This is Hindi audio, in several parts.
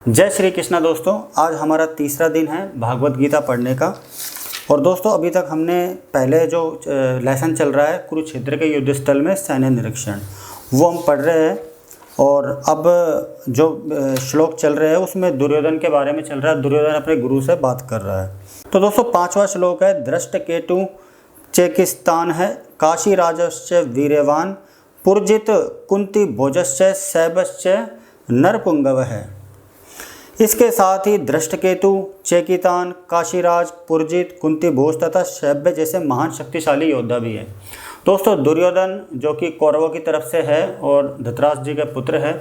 जय श्री कृष्णा दोस्तों। आज हमारा तीसरा दिन है भागवत गीता पढ़ने का। और दोस्तों अभी तक हमने पहले जो लेसन चल रहा है कुरुक्षेत्र के युद्ध स्थल में सैन्य निरीक्षण वो हम पढ़ रहे हैं। और अब जो श्लोक चल रहे हैं उसमें दुर्योधन के बारे में चल रहा है। दुर्योधन अपने गुरु से बात कर रहा है। तो दोस्तों पांचवा श्लोक है, दृष्टकेतु चेकिस्तान है, काशी राजश्च वीर्यवान, पुरजित कुंती भोजश्च सैभश्च नरपुंगव है। इसके साथ ही दृष्टकेतु, चेकितान, काशीराज, पुरजित, कुंती भोज तथा शैब्य जैसे महान शक्तिशाली योद्धा भी है। दोस्तों दुर्योधन जो कि कौरवों की तरफ से है और धृतराष्ट्र जी के पुत्र है,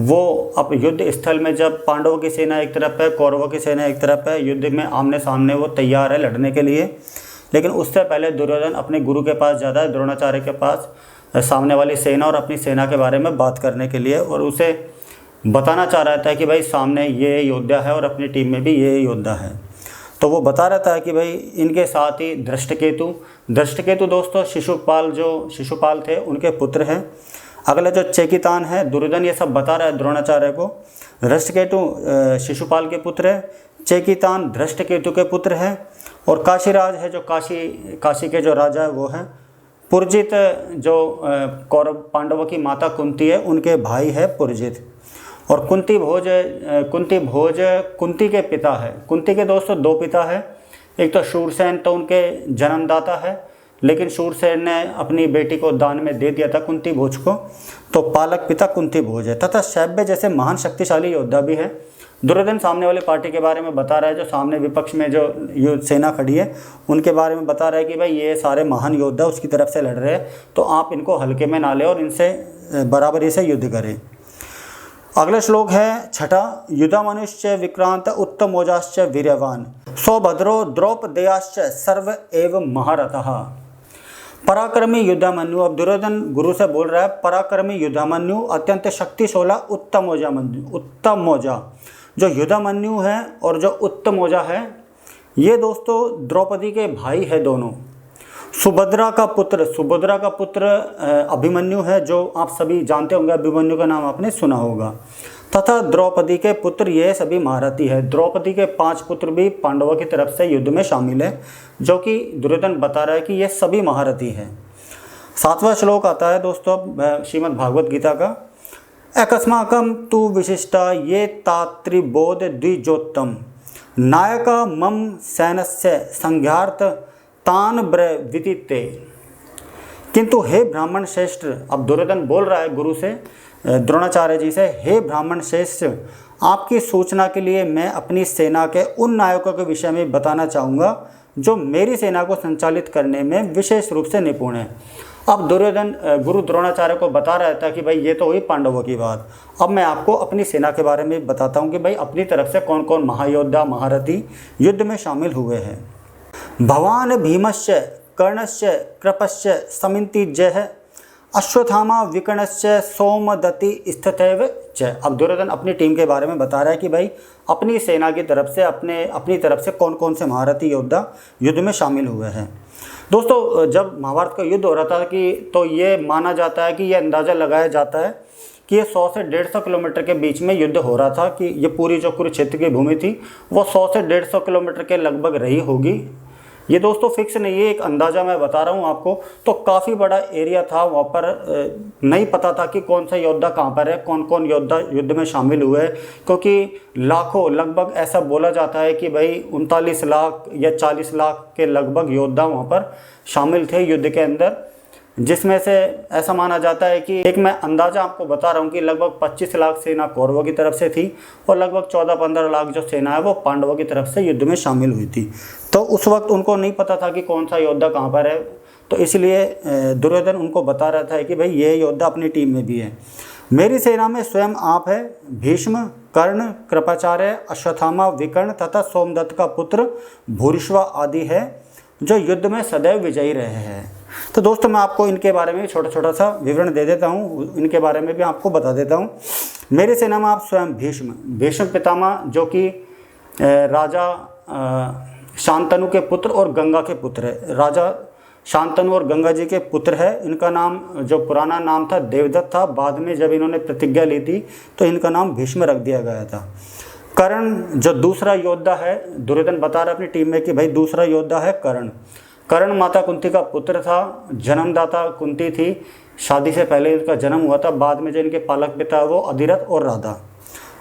वो अब युद्ध स्थल में जब पांडवों की सेना एक तरफ है, कौरवों की सेना एक तरफ है, युद्ध में आमने सामने वो तैयार है लड़ने के लिए। लेकिन उससे पहले दुर्योधन अपने गुरु के पास जाता है, द्रोणाचार्य के पास, सामने वाली सेना और अपनी सेना के बारे में बात करने के लिए। और उसे बताना चाह रहा था कि भाई सामने ये योद्धा है और अपनी टीम में भी ये योद्धा है। तो वो बता रहा था कि भाई इनके साथ ही दृष्टकेतु दोस्तों शिशुपाल थे उनके पुत्र हैं। अगला जो चेकितान है, दुर्योधन ये सब बता रहा है द्रोणाचार्य को। दृष्टकेतु शिशुपाल के पुत्र है, चेकितान दृष्टकेतु के पुत्र है। और काशीराज है जो काशी के जो राजा है वो है। पुरजित जो कौरव पांडवों की माता कुंती है उनके भाई है पुरजित। और कुंती भोज कुंती के पिता है। कुंती के दोस्तों दो पिता है, एक तो शूरसेन तो उनके जन्मदाता है, लेकिन शूरसेन ने अपनी बेटी को दान में दे दिया था कुंती भोज को, तो पालक पिता कुंती भोज है। तथा शैब्य जैसे महान शक्तिशाली योद्धा भी है। दुर्योधन सामने वाली पार्टी के बारे में बता रहा है, जो सामने विपक्ष में जो सेना खड़ी है उनके बारे में बता रहा है कि भाई ये सारे महान योद्धा उसकी तरफ से लड़ रहे हैं, तो आप इनको हल्के में ना लें और इनसे बराबरी से युद्ध करें। अगला श्लोक है छठा, युधामनुश्च विक्रांत उत्तमोजाश्च वीर्यवान, सौभद्रो द्रौपदेयाश्च सर्व एव महारथः। पराक्रमी युधामन्यु, अब दुर्योधन गुरु से बोल रहा है, पराक्रमी युधामन्यु अत्यंत शक्तिशाला उत्तमोजा जो युधामन्यु है और जो उत्तमोजा है ये दोस्तों द्रौपदी के भाई है दोनों। सुभद्रा का पुत्र अभिमन्यु है, जो आप सभी जानते होंगे, अभिमन्यु का नाम आपने सुना होगा। तथा द्रौपदी के पुत्र ये सभी महारथी है। द्रौपदी के 5 पुत्र भी पांडवों की तरफ से युद्ध में शामिल है, जो कि दुर्योधन बता रहा है कि ये सभी महारथी हैं। 7वां श्लोक आता है दोस्तों श्रीमद् भागवत गीता का, एकस्माकं तु विशिष्टा ये तात्रिबोध द्विजोत्तम, नायका मम सैन्यस्य संज्ञार्थ तान ब्रवीतिते। किंतु हे ब्राह्मण श्रेष्ठ, अब दुर्योधन बोल रहा है गुरु से, द्रोणाचार्य जी से, हे ब्राह्मण श्रेष्ठ, आपकी सूचना के लिए मैं अपनी सेना के उन नायकों के विषय में बताना चाहूँगा जो मेरी सेना को संचालित करने में विशेष रूप से निपुण है। अब दुर्योधन गुरु द्रोणाचार्य को बता रहा था कि भाई ये तो हुई पांडवों की बात, अब मैं आपको अपनी सेना के बारे में बताता हूँ कि भाई अपनी तरफ से कौन कौन महायोद्धा महारथी युद्ध में शामिल हुए हैं। भवान भीमश्च कर्णश्च कृपश्च समितिजय अश्वत्थामा विकर्णश्च सोमदत्ति स्थितैव च। अब दुर्योधन अपनी टीम के बारे में बता रहा है कि भाई अपनी सेना की तरफ से अपनी तरफ से कौन कौन से महारथी योद्धा युद्ध में शामिल हुए हैं। दोस्तों जब महाभारत का युद्ध हो रहा था तो ये माना जाता है कि ये अंदाज़ा लगाया जाता है कि ये 100 से 150 किलोमीटर के बीच में युद्ध हो रहा था, कि ये पूरी जो कुरुक्षेत्र की भूमि थी वो 100 से 150 किलोमीटर के लगभग रही होगी। ये दोस्तों फिक्स नहीं है, एक अंदाज़ा मैं बता रहा हूँ आपको। तो काफ़ी बड़ा एरिया था वहाँ पर, नहीं पता था कि कौन सा योद्धा कहाँ पर है, कौन कौन योद्धा युद्ध में शामिल हुए, क्योंकि लाखों लगभग ऐसा बोला जाता है कि भाई 39 लाख या 40 लाख के लगभग योद्धा वहाँ पर शामिल थे युद्ध के अंदर, जिसमें से ऐसा माना जाता है कि एक मैं अंदाज़ा आपको बता रहा हूँ कि लगभग 25 लाख सेना कौरवों की तरफ से थी और लगभग 14-15 लाख जो सेना है वो पांडवों की तरफ से युद्ध में शामिल हुई थी। तो उस वक्त उनको नहीं पता था कि कौन सा योद्धा कहाँ पर है, तो इसलिए दुर्योधन उनको बता रहा था कि भाई ये योद्धा अपनी टीम में भी है। मेरी सेना में स्वयं आप है, भीष्म, कर्ण, कृपाचार्य, अश्वत्थामा, विकर्ण तथा सोमदत्त का पुत्र भूरिश्वा आदि है, जो युद्ध में सदैव विजयी रहे हैं। तो दोस्तों मैं आपको इनके बारे में छोटा सा विवरण दे देता हूँ, इनके बारे में भी आपको बता देता हूँ। मेरी सेना में आप स्वयं भीष्म पितामह, जो कि राजा शांतनु के पुत्र और गंगा के पुत्र है। राजा शांतनु और गंगा जी के पुत्र है। इनका नाम जो पुराना नाम था देवदत्त था, बाद में जब इन्होंने प्रतिज्ञा ली थी तो इनका नाम भीष्म रख दिया गया था। कर्ण जो दूसरा योद्धा है, दुर्योधन बता रहा है अपनी टीम में कि भाई दूसरा योद्धा है कर्ण। कर्ण माता कुंती का पुत्र था, जन्मदाता कुंती थी, शादी से पहले उसका जन्म हुआ था। बाद में जो इनके पालक पिता वो अधिरथ और राधा,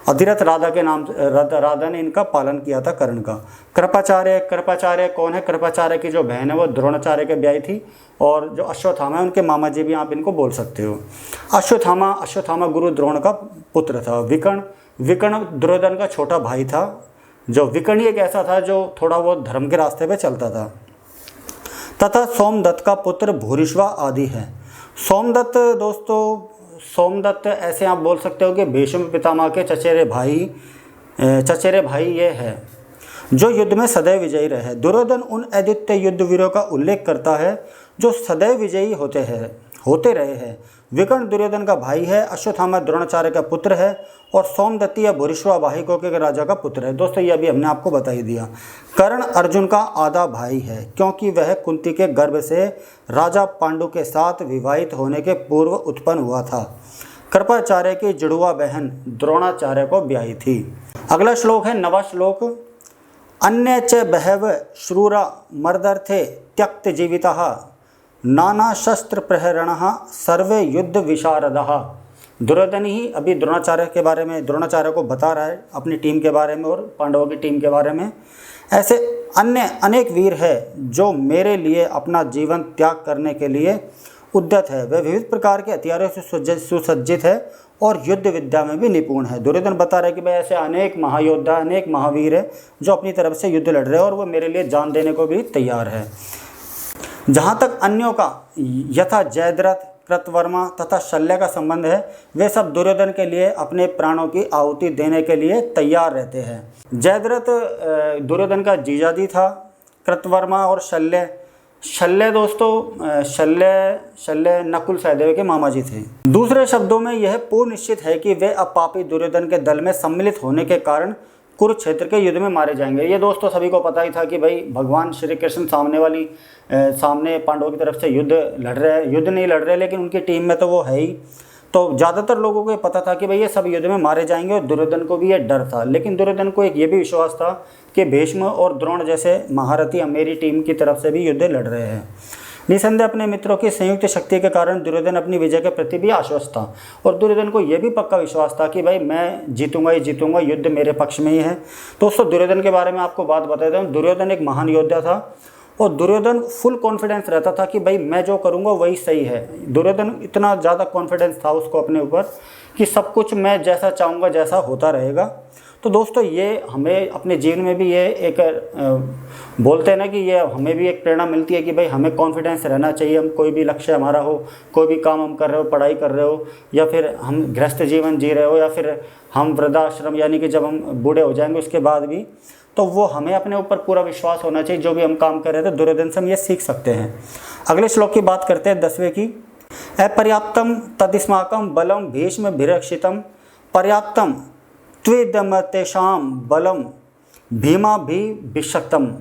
अधिरथ राधा के नाम, राधा ने इनका पालन किया था कर्ण का। कृपाचार्य, कृपाचार्य कौन है? कृपाचार्य की जो बहन है वो द्रोणाचार्य के ब्याही थी, और जो अश्वत्थामा है उनके मामा जी भी आप इनको बोल सकते हो। अश्वत्थामा गुरु द्रोण का पुत्र था। विकर्ण, विकर्ण दुर्योधन का छोटा भाई था। जो विकर्ण एक ऐसा था जो थोड़ा बहुत धर्म के रास्ते पे चलता था। तथा सोमदत्त का पुत्र भूरिश्वा आदि है। सोमदत्त दोस्तों, सोमदत्त ऐसे आप बोल सकते हो कि भीष्म पितामह के चचेरे भाई ये है, जो युद्ध में सदैव विजयी रहे। दुर्योधन उन अद्वितीय युद्ध वीरों का उल्लेख करता है जो सदैव विजयी होते रहे हैं। विकर्ण दुर्योधन का भाई है, अश्वत्थामा द्रोणाचार्य का पुत्र है, और सोमदत्ती या भूरिश्वा वाहिकों के राजा का पुत्र है। दोस्तों ये अभी हमने आपको बता ही दिया। कर्ण अर्जुन का आधा भाई है, क्योंकि वह कुंती के गर्भ से राजा पांडु के साथ विवाहित होने के पूर्व उत्पन्न हुआ था। कृपाचार्य की जुड़वा बहन द्रोणाचार्य को ब्याही थी। अगला श्लोक है 9वां श्लोक। अन्य च बहव श्रूरा मर्दर्थे त्यक्त जीवितः नाना शस्त्र प्रहरणः सर्वे युद्ध विशारदः। दुर्योधन ही अभी द्रोणाचार्य के बारे में, द्रोणाचार्य को बता रहा है अपनी टीम के बारे में और पांडवों की टीम के बारे में। ऐसे अन्य अनेक वीर है जो मेरे लिए अपना जीवन त्याग करने के लिए उद्यत है। वे विविध प्रकार के हथियारों से सुसज्जित है और युद्ध विद्या में भी निपुण है। दुर्योधन बता रहा है कि भाई ऐसे अनेक महायोद्धा, अनेक महावीर है जो अपनी तरफ से युद्ध लड़ रहे हैं और वो मेरे लिए जान देने को भी तैयार है। जहाँ तक अन्यों का यथा जयद्रथ, कृतवर्मा तथा शल्य का संबंध है, वे सब दुर्योधन के लिए अपने प्राणों की आहुति देने के लिए तैयार रहते हैं। जयद्रथ दुर्योधन का जीजाजी था। कृतवर्मा और शल्य दोस्तों, शल्य नकुल सहदेव के मामा जी थे। दूसरे शब्दों में यह पूर्ण निश्चित है कि वे अब पापी दुर्योधन के दल में सम्मिलित होने के कारण कुरुक्षेत्र के युद्ध में मारे जाएंगे। ये दोस्तों सभी को पता ही था कि भाई भगवान श्री कृष्ण सामने पांडवों की तरफ से युद्ध नहीं लड़ रहे, लेकिन उनकी टीम में तो वो है ही। तो ज़्यादातर लोगों को ये पता था कि भाई ये सब युद्ध में मारे जाएंगे, और दुर्योधन को भी ये डर था। लेकिन दुर्योधन को एक ये भी विश्वास था कि भीष्म और द्रोण जैसे महारथी मेरी टीम की तरफ से भी युद्ध लड़ रहे हैं। निसंदेह अपने मित्रों की संयुक्त शक्ति के कारण दुर्योधन अपनी विजय के प्रति भी आश्वस्त था, और दुर्योधन को यह भी पक्का विश्वास था कि भाई मैं जीतूंगा ही जीतूंगा, युद्ध मेरे पक्ष में ही है। दोस्तों दुर्योधन के बारे में आपको बात बता देता हूँ। दुर्योधन एक महान योद्धा था, और दुर्योधन फुल कॉन्फिडेंस रहता था कि भाई मैं जो करूँगा वही सही है। दुर्योधन इतना ज़्यादा कॉन्फिडेंस था उसको अपने ऊपर कि सब कुछ मैं जैसा चाहूँगा जैसा होता रहेगा। तो दोस्तों ये हमें अपने जीवन में भी ये एक बोलते हैं ना कि ये हमें भी एक प्रेरणा मिलती है कि भाई हमें कॉन्फिडेंस रहना चाहिए। हम कोई भी लक्ष्य हमारा हो, कोई भी काम हम कर रहे हो, पढ़ाई कर रहे हो, या फिर हम गृहस्थ जीवन जी रहे हो, या फिर हम वृद्धाश्रम यानी कि जब हम बूढ़े हो जाएंगे उसके बाद भी, तो वो हमें अपने ऊपर पूरा विश्वास होना चाहिए। जो भी हम काम कर रहे थे दुर्योधन से हम ये सीख सकते हैं। अगले श्लोक की बात करते हैं 10वें की। अपर्याप्तम तदिस्माकं बलम भीष्म भिरक्षितम पर्याप्तम त्विदमतेषां बलम भीमा भी विशक्तम।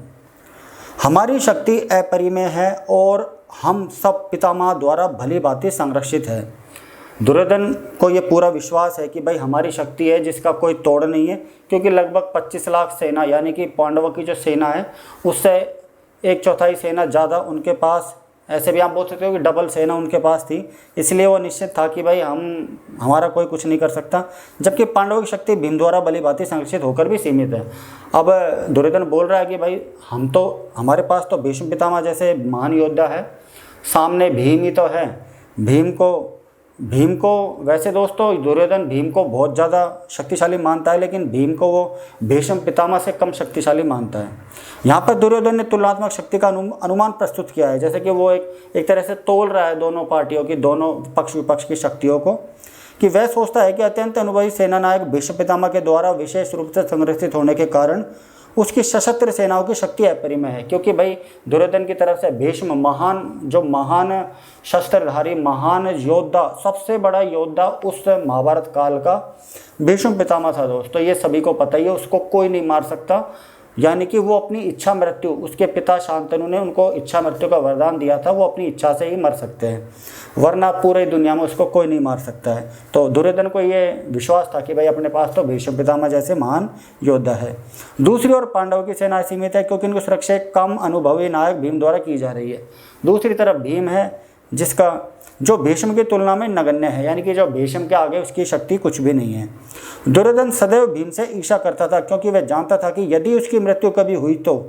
हमारी शक्ति अपरिमेय है और हम सब पितामह द्वारा भली भांति संरक्षित है। दुर्योधन को ये पूरा विश्वास है कि भाई हमारी शक्ति है जिसका कोई तोड़ नहीं है, क्योंकि लगभग 25 लाख सेना यानी कि पांडवों की जो सेना है उससे 1/4 सेना ज़्यादा उनके पास, ऐसे भी आप बोल सकते हो कि डबल सेना उनके पास थी। इसलिए वो निश्चित था कि भाई हमारा कोई कुछ नहीं कर सकता, जबकि पांडवों की शक्ति भीम द्वारा भली भांति संरक्षित होकर भी सीमित है। अब दुर्योधन बोल रहा है कि भाई हमारे पास तो भीष्म पितामह जैसे महान योद्धा है, सामने भीम ही तो है। भीम को वैसे दोस्तों दुर्योधन भीम को बहुत ज़्यादा शक्तिशाली मानता है, लेकिन भीम को वो भीष्म पितामह से कम शक्तिशाली मानता है। यहाँ पर दुर्योधन ने तुलनात्मक शक्ति का अनुमान प्रस्तुत किया है, जैसे कि वो एक तरह से तोल रहा है दोनों पार्टियों की, दोनों पक्ष विपक्ष की शक्तियों को, कि वह सोचता है कि अत्यंत अनुभवी सेनानायक भीष्म पितामह के द्वारा विशेष रूप से संरक्षित होने के कारण उसकी सशस्त्र सेनाओं की शक्ति अपरिमेय है। क्योंकि भाई दुर्योधन की तरफ से भीष्म महान शस्त्रधारी महान योद्धा, सबसे बड़ा योद्धा उस महाभारत काल का भीष्म पितामह था दोस्तों। ये सभी को पता ही है, उसको कोई नहीं मार सकता। यानी कि वो अपनी इच्छा मृत्यु, उसके पिता शांतनु ने उनको इच्छा मृत्यु का वरदान दिया था, वो अपनी इच्छा से ही मर सकते हैं, वरना पूरी दुनिया में उसको कोई नहीं मार सकता है। तो दुर्योधन को ये विश्वास था कि भाई अपने पास तो भीष्म पितामह जैसे महान योद्धा है। दूसरी ओर पांडवों की सेना सीमित है, क्योंकि इनको सुरक्षा एक कम अनुभवी नायक भीम द्वारा की जा रही है। दूसरी तरफ भीम है जिसका जो भीष्म की तुलना में नगण्य है, यानी कि जो भीष्म के आगे उसकी शक्ति कुछ भी नहीं है। दुर्योधन सदैव भीम से ईर्ष्या करता था, क्योंकि वह जानता था कि यदि उसकी मृत्यु कभी हुई तो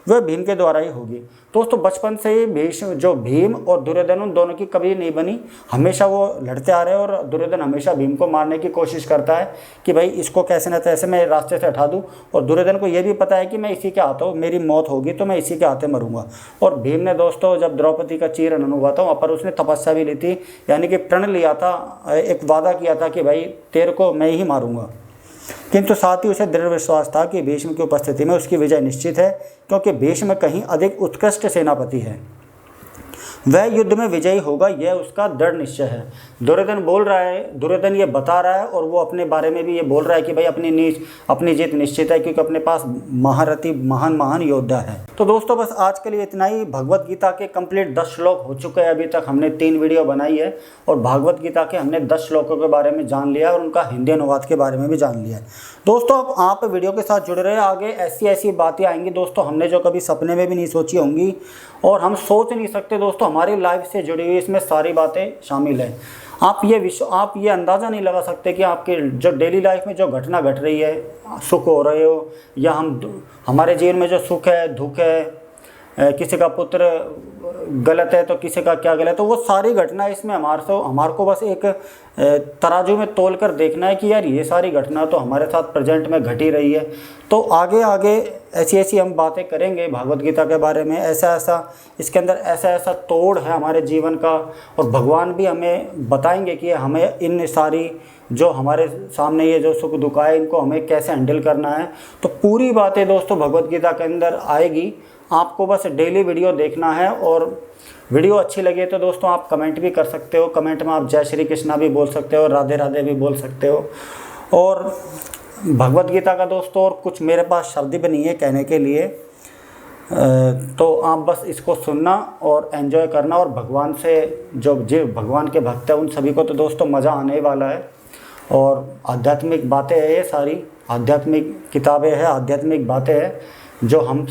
वह भीम के द्वारा ही होगी। दोस्तों बचपन से ही भीम और दुर्योधन उन दोनों की कभी नहीं बनी, हमेशा वो लड़ते आ रहे हैं और दुर्योधन हमेशा भीम को मारने की कोशिश करता है कि भाई इसको कैसे न कैसे मैं रास्ते से हटा दूं, और दुर्योधन को ये भी पता है कि मैं इसी के हाथों मेरी मौत होगी तो मैं इसी के हाथे मरूंगा। और भीम ने दोस्तों जब द्रौपदी का चीरहरण हुआ था वहाँ पर उसने तपस्या भी ली थी, यानी कि प्रण लिया था, एक वादा किया था कि भाई तेरे को मैं ही मारूंगा। किंतु साथ ही उसे दृढ़ विश्वास था कि भीष्म की उपस्थिति में उसकी विजय निश्चित है, क्योंकि भीष्म कहीं अधिक उत्कृष्ट सेनापति है, वह युद्ध में विजयी होगा, यह उसका दृढ़ निश्चय है। दुर्योधन बोल रहा है, दुर्योधन ये बता रहा है और वो अपने बारे में भी ये बोल रहा है कि भाई अपनी जीत निश्चित है, क्योंकि अपने पास महारथी महान योद्धा है। तो दोस्तों बस आज के लिए इतना ही। भगवत गीता के कंप्लीट 10 श्लोक हो चुके हैं, अभी तक हमने 3 वीडियो बनाई है और भागवत गीता के हमने 10 श्लोकों के बारे में जान लिया और उनका हिंदी अनुवाद के बारे में भी जान लिया है। दोस्तों अब आप वीडियो के साथ जुड़े रहे, आगे ऐसी बातें आएंगी दोस्तों हमने जो कभी सपने में भी नहीं सोची होंगी और हम सोच नहीं सकते। दोस्तों हमारी लाइफ से जुड़ी हुई इसमें सारी बातें शामिल हैं। आप ये अंदाज़ा नहीं लगा सकते कि आपके जो डेली लाइफ में जो घटना घट रही है, सुख हो रहे हो या हमारे जीवन में जो सुख है दुख है, किसी का पुत्र गलत है तो किसी का क्या गलत है, तो वो सारी घटना इसमें हमारे को बस एक तराजू में तोल कर देखना है कि यार ये सारी घटना तो हमारे साथ प्रेजेंट में घट ही रही है। तो आगे ऐसी हम बातें करेंगे भागवत गीता के बारे में, इसके अंदर ऐसा तोड़ है हमारे जीवन का, और भगवान भी हमें बताएंगे कि हमें इन सारी जो हमारे सामने ये जो सुख दुख आए इनको हमें कैसे हैंडल करना है। तो पूरी बातें दोस्तों भगवत गीता के अंदर आएगी, आपको बस डेली वीडियो देखना है। और वीडियो अच्छी लगे तो दोस्तों आप कमेंट भी कर सकते हो, कमेंट में आप जय श्री कृष्णा भी बोल सकते हो, राधे राधे भी बोल सकते हो। और भगवत गीता का दोस्तों और कुछ मेरे पास शब्द भी नहीं है कहने के लिए, तो आप बस इसको सुनना और एंजॉय करना, और भगवान से जो भगवान के भक्त हैं उन सभी को तो दोस्तों मज़ा आने वाला है। और आध्यात्मिक बातें हैं, ये सारी आध्यात्मिक किताबें हैं, आध्यात्मिक बातें हैं जो हम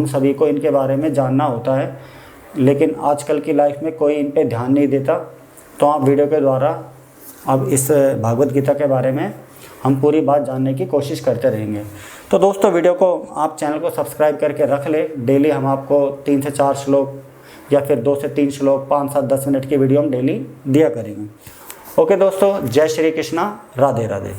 सभी को इनके बारे में जानना होता है, लेकिन आजकल की लाइफ में कोई इन पे ध्यान नहीं देता। तो आप वीडियो के द्वारा अब इस भागवत गीता के बारे में हम पूरी बात जानने की कोशिश करते रहेंगे। तो दोस्तों वीडियो को आप चैनल को सब्सक्राइब करके रख ले, डेली हम आपको 3 से 4 श्लोक या फिर 2 से 3 श्लोक 5, 7, 10 मिनट की वीडियो हम डेली दिया करेंगे। ओके दोस्तों, जय श्री कृष्णा, राधे राधे।